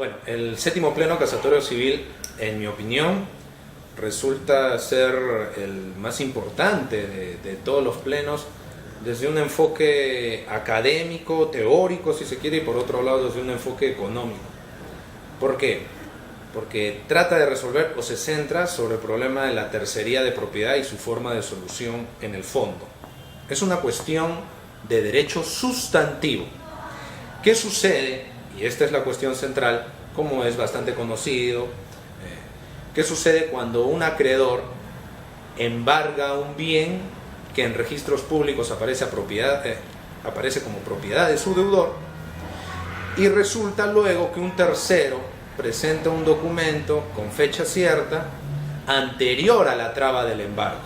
Bueno, el séptimo pleno casatorio civil, en mi opinión, resulta ser el más importante de todos los plenos, desde un enfoque académico, teórico, si se quiere, y por otro lado desde un enfoque económico. ¿Por qué? Porque trata de resolver o se centra sobre el problema de la tercería de propiedad y su forma de solución en el fondo. Es una cuestión de derecho sustantivo. ¿Qué sucede? Y esta es la cuestión central, como es bastante conocido. ¿Qué sucede cuando un acreedor embarga un bien que en registros públicos aparece como propiedad de su deudor, y resulta luego que un tercero presenta un documento con fecha cierta anterior a la traba del embargo?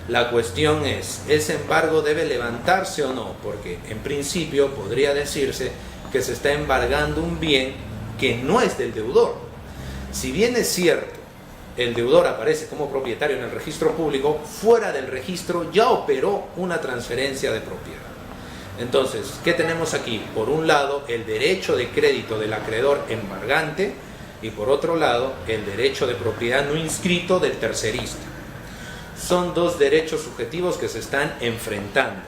La cuestión es, ¿ese embargo debe levantarse o no? Porque en principio podría decirse que se está embargando un bien que no es del deudor. Si bien es cierto, el deudor aparece como propietario en el registro público, fuera del registro ya operó una transferencia de propiedad. Entonces, ¿qué tenemos aquí? Por un lado, el derecho de crédito del acreedor embargante, y por otro lado, el derecho de propiedad no inscrito del tercerista. Son dos derechos subjetivos que se están enfrentando.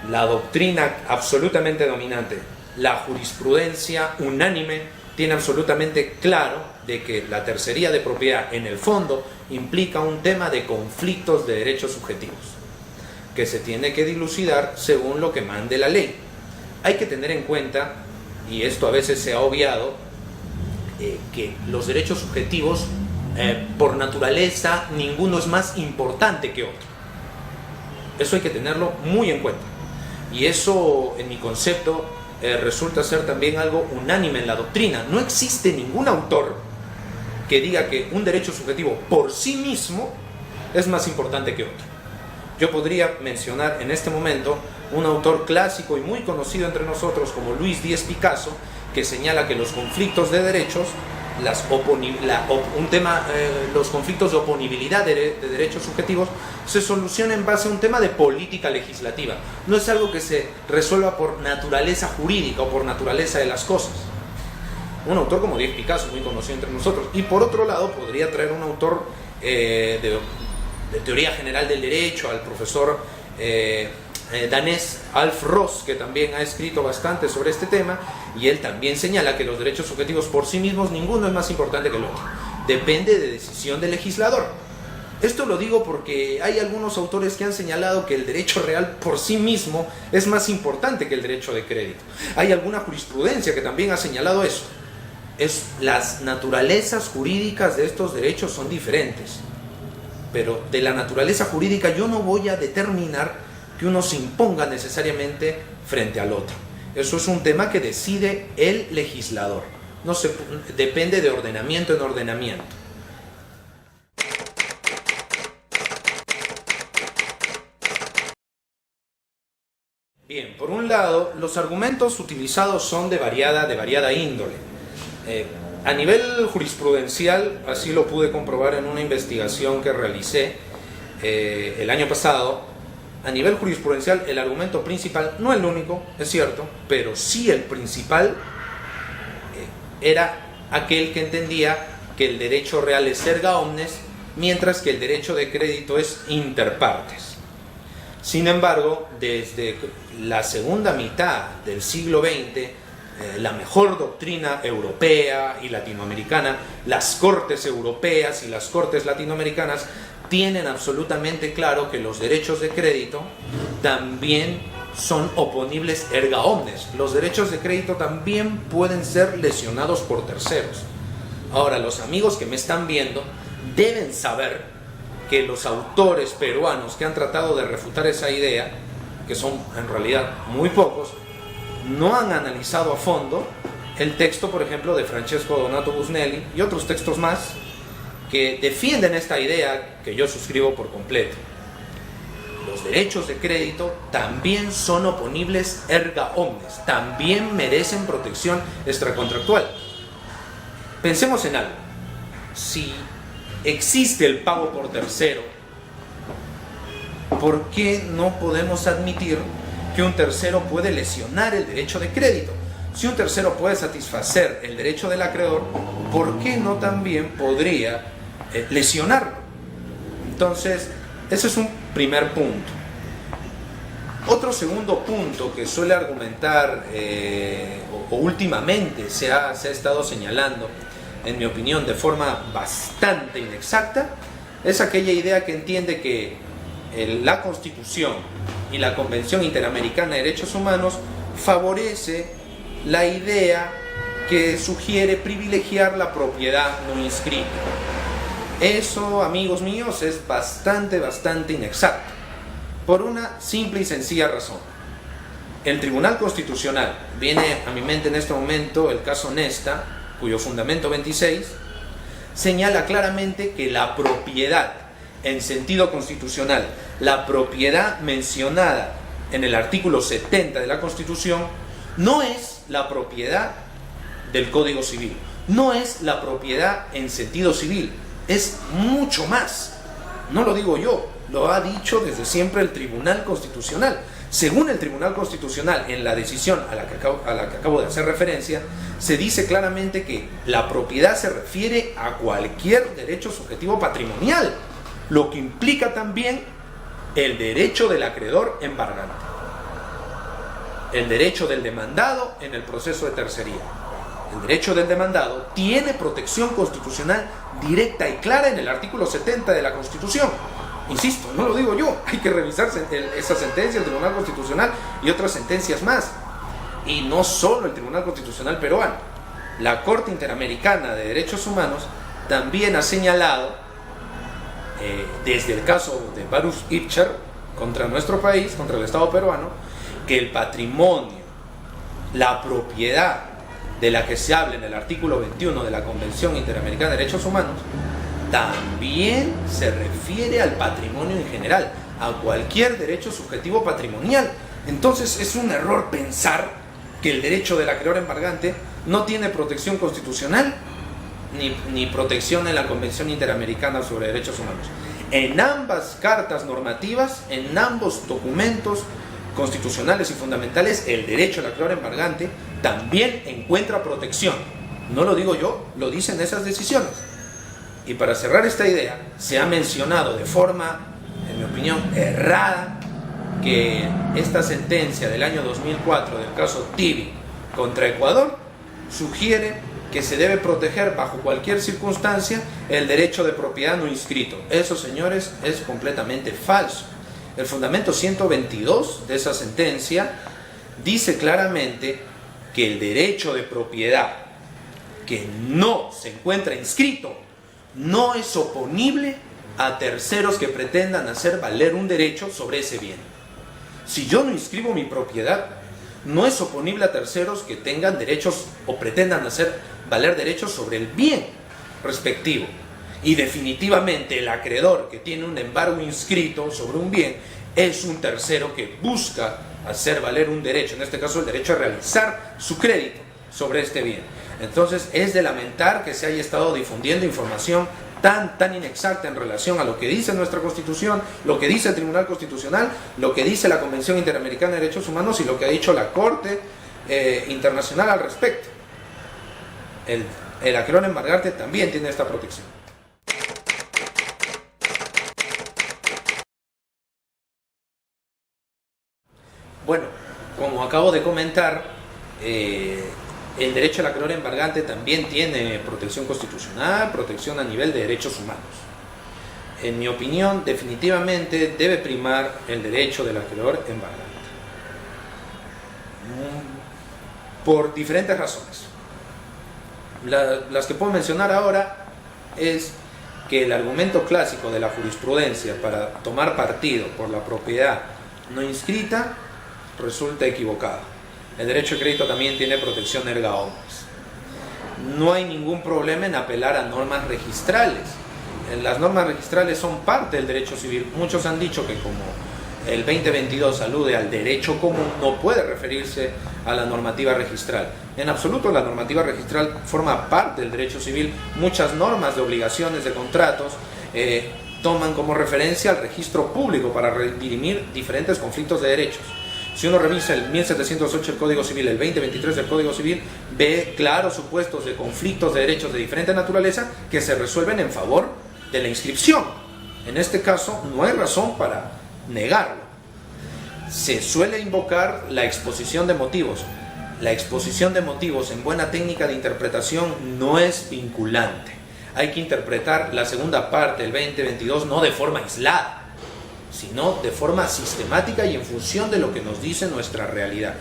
La doctrina absolutamente dominante, la jurisprudencia unánime, tiene absolutamente claro de que la tercería de propiedad en el fondo implica un tema de conflictos de derechos subjetivos que se tiene que dilucidar según lo que mande la ley. Hay que tener en cuenta, y esto a veces se ha obviado, que los derechos subjetivos por naturaleza ninguno es más importante que otro. Eso hay que tenerlo muy en cuenta, y eso en mi concepto resulta ser también algo unánime en la doctrina. No existe ningún autor que diga que un derecho subjetivo por sí mismo es más importante que otro. Yo podría mencionar en este momento un autor clásico y muy conocido entre nosotros como Luis Díez Picasso, que señala que los conflictos de derechos, los conflictos de oponibilidad de derechos subjetivos se solucionan en base a un tema de política legislativa. No es algo que se resuelva por naturaleza jurídica o por naturaleza de las cosas. Un autor como Díez Picasso, muy conocido entre nosotros. Y por otro lado, podría traer un autor de teoría general del derecho, al profesor danés Alf Ross, que también ha escrito bastante sobre este tema, y él también señala que los derechos subjetivos por sí mismos ninguno es más importante que el otro. Depende de decisión del legislador. Esto lo digo porque hay algunos autores que han señalado que el derecho real por sí mismo es más importante que el derecho de crédito. Hay alguna jurisprudencia que también ha señalado eso. Las naturalezas jurídicas de estos derechos son diferentes, pero de la naturaleza jurídica yo no voy a determinar que uno se imponga necesariamente frente al otro. Eso es un tema que decide el legislador. Depende de ordenamiento en ordenamiento. Bien, por un lado, los argumentos utilizados son de variada índole. A nivel jurisprudencial, así lo pude comprobar en una investigación que realicé el año pasado. A nivel jurisprudencial, el argumento principal, no el único, es cierto, pero sí el principal, era aquel que entendía que el derecho real es erga omnes, mientras que el derecho de crédito es inter partes. Sin embargo, desde la segunda mitad del siglo XX, la mejor doctrina europea y latinoamericana, las cortes europeas y las cortes latinoamericanas, tienen absolutamente claro que los derechos de crédito también son oponibles erga omnes. Los derechos de crédito también pueden ser lesionados por terceros. Ahora, los amigos que me están viendo deben saber que los autores peruanos que han tratado de refutar esa idea, que son en realidad muy pocos, no han analizado a fondo el texto, por ejemplo, de Francesco Donato Busnelli y otros textos más que defienden esta idea que yo suscribo por completo. Los derechos de crédito también son oponibles erga omnes, también merecen protección extracontractual. Pensemos en algo. Si existe el pago por tercero, ¿por qué no podemos admitir que un tercero puede lesionar el derecho de crédito? Si un tercero puede satisfacer el derecho del acreedor, ¿por qué no también podría lesionarlo? Entonces, ese es un primer punto. Otro segundo punto que suele argumentar o últimamente se ha estado señalando, en mi opinión, de forma bastante inexacta, es aquella idea que entiende que la Constitución y la Convención Interamericana de Derechos Humanos favorece la idea que sugiere privilegiar la propiedad no inscrita. Eso, amigos míos, es bastante inexacto, por una simple y sencilla razón. El Tribunal Constitucional, viene a mi mente en este momento el caso Nesta, cuyo fundamento 26 señala claramente que la propiedad en sentido constitucional, la propiedad mencionada en el artículo 70 de la Constitución, no es la propiedad del Código Civil, no es la propiedad en sentido civil, es mucho más. No lo digo yo, lo ha dicho desde siempre el Tribunal Constitucional. Según el Tribunal Constitucional, en la decisión a la que acabo de hacer referencia, se dice claramente que la propiedad se refiere a cualquier derecho subjetivo patrimonial, lo que implica también el derecho del acreedor embargante, el derecho del demandado en el proceso de tercería. El derecho del demandado tiene protección constitucional directa y clara en el artículo 70 de la Constitución. Insisto, no lo digo yo, hay que revisar esa sentencia del Tribunal Constitucional y otras sentencias más. Y no solo el Tribunal Constitucional peruano, la Corte Interamericana de Derechos Humanos también ha señalado, desde el caso de Baruch Ibcher contra nuestro país, contra el Estado peruano, que el patrimonio, la propiedad de la que se habla en el artículo 21 de la Convención Interamericana de Derechos Humanos también se refiere al patrimonio en general, a cualquier derecho subjetivo patrimonial. Entonces es un error pensar que el derecho del acreedor embargante no tiene protección constitucional ni protección en la Convención Interamericana sobre Derechos Humanos. En ambas cartas normativas, en ambos documentos constitucionales y fundamentales, el derecho del acreedor embargante también encuentra protección. No lo digo yo, lo dicen esas decisiones. Y para cerrar esta idea, se ha mencionado de forma, en mi opinión, errada, que esta sentencia del año 2004 del caso Tibi contra Ecuador sugiere que se debe proteger bajo cualquier circunstancia el derecho de propiedad no inscrito. Eso, señores, es completamente falso. El fundamento 122 de esa sentencia dice claramente que el derecho de propiedad que no se encuentra inscrito no es oponible a terceros que pretendan hacer valer un derecho sobre ese bien. Si yo no inscribo mi propiedad, no es oponible a terceros que tengan derechos o pretendan hacer valer derechos sobre el bien respectivo. Y definitivamente el acreedor que tiene un embargo inscrito sobre un bien es un tercero que busca hacer valer un derecho, en este caso el derecho a realizar su crédito sobre este bien. Entonces es de lamentar que se haya estado difundiendo información tan inexacta en relación a lo que dice nuestra Constitución, lo que dice el Tribunal Constitucional, lo que dice la Convención Interamericana de Derechos Humanos y lo que ha dicho la Corte Internacional al respecto. El acreedor embargante también tiene esta protección. Bueno, como acabo de comentar, el derecho al acreedor embargante también tiene protección constitucional, protección a nivel de derechos humanos. En mi opinión, definitivamente debe primar el derecho del acreedor embargante. Por diferentes razones. Las que puedo mencionar ahora es que el argumento clásico de la jurisprudencia para tomar partido por la propiedad no inscrita resulta equivocado. El derecho de crédito también tiene protección erga omnes. No hay ningún problema en apelar a normas registrales. Las normas registrales son parte del derecho civil. Muchos han dicho que como el 2022 alude al derecho común, no puede referirse a la normativa registral. En absoluto, la normativa registral forma parte del derecho civil. Muchas normas de obligaciones de contratos toman como referencia al registro público para dirimir diferentes conflictos de derechos. Si uno revisa el 1708 del Código Civil, el 2023 del Código Civil, ve claros supuestos de conflictos de derechos de diferente naturaleza que se resuelven en favor de la inscripción. En este caso, no hay razón para negarlo. Se suele invocar la exposición de motivos. La exposición de motivos en buena técnica de interpretación no es vinculante. Hay que interpretar la segunda parte del 2022 no de forma aislada, sino de forma sistemática y en función de lo que nos dice nuestra realidad.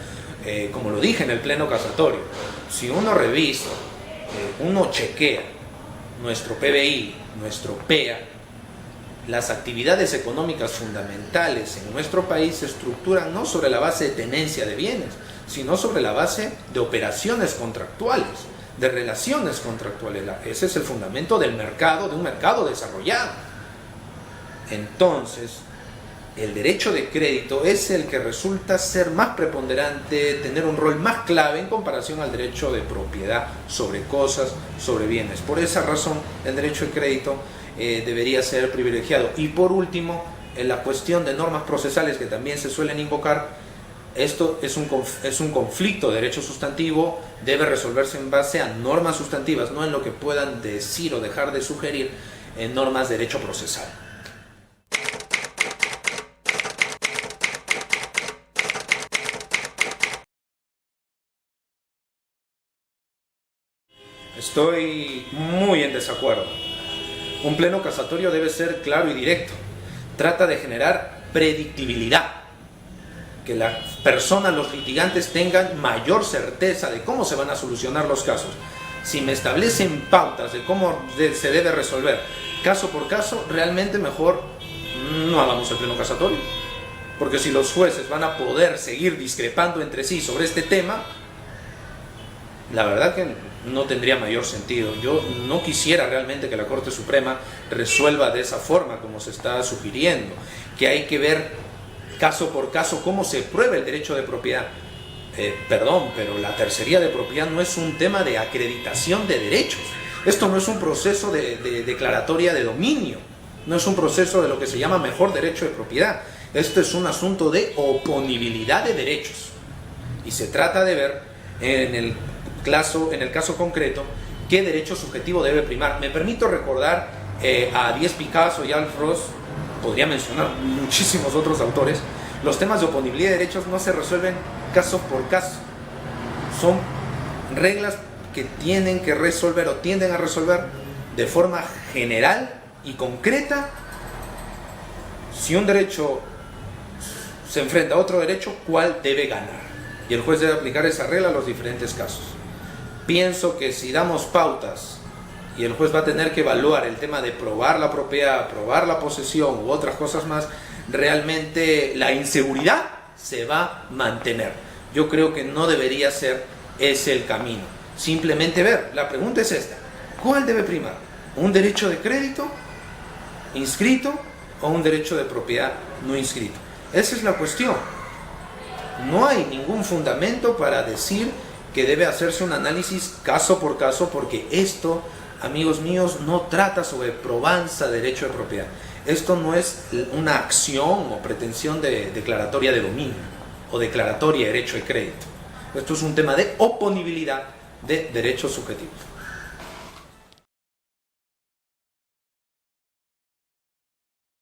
Como lo dije en el pleno casatorio, si uno revisa, uno chequea nuestro PBI, nuestro PEA, las actividades económicas fundamentales en nuestro país se estructuran no sobre la base de tenencia de bienes, sino sobre la base de operaciones contractuales, de relaciones contractuales. Ese es el fundamento del mercado, de un mercado desarrollado. Entonces, el derecho de crédito es el que resulta ser más preponderante, tener un rol más clave en comparación al derecho de propiedad sobre cosas, sobre bienes. Por esa razón, el derecho de crédito debería ser privilegiado. Y por último, en la cuestión de normas procesales que también se suelen invocar, esto es un conflicto de derecho sustantivo, debe resolverse en base a normas sustantivas, no en lo que puedan decir o dejar de sugerir en normas de derecho procesal. Estoy muy en desacuerdo. Un pleno casatorio debe ser claro y directo. Trata de generar predictibilidad. Que las personas, los litigantes, tengan mayor certeza de cómo se van a solucionar los casos. Si me establecen pautas de cómo se debe resolver caso por caso, realmente mejor no hagamos el pleno casatorio. Porque si los jueces van a poder seguir discrepando entre sí sobre este tema, la verdad que no tendría mayor sentido. Yo no quisiera realmente que la Corte Suprema resuelva de esa forma como se está sugiriendo, que hay que ver caso por caso cómo se prueba el derecho de propiedad. Perdón, pero la tercería de propiedad no es un tema de acreditación de derechos. Esto no es un proceso de declaratoria de dominio, no es un proceso de lo que se llama mejor derecho de propiedad. Esto es un asunto de oponibilidad de derechos. Y se trata de ver en el caso concreto qué derecho subjetivo debe primar. Me permito recordar a Díez Picasso y Alf Ross, podría mencionar muchísimos otros autores. Los temas de oponibilidad de derechos no se resuelven caso por caso, son reglas que tienen que resolver o tienden a resolver de forma general y concreta. Si un derecho se enfrenta a otro derecho, ¿cuál debe ganar? Y el juez debe aplicar esa regla a los diferentes casos. Pienso que si damos pautas y el juez va a tener que evaluar el tema de probar la propiedad, probar la posesión u otras cosas más, realmente la inseguridad se va a mantener. Yo creo que no debería ser ese el camino. Simplemente ver, la pregunta es esta: ¿cuál debe primar? ¿Un derecho de crédito inscrito o un derecho de propiedad no inscrito? Esa es la cuestión. No hay ningún fundamento para decir que debe hacerse un análisis caso por caso, porque esto, amigos míos, no trata sobre probanza de derecho de propiedad. Esto no es una acción o pretensión de declaratoria de dominio o declaratoria de derecho de crédito. Esto es un tema de oponibilidad de derechos subjetivos.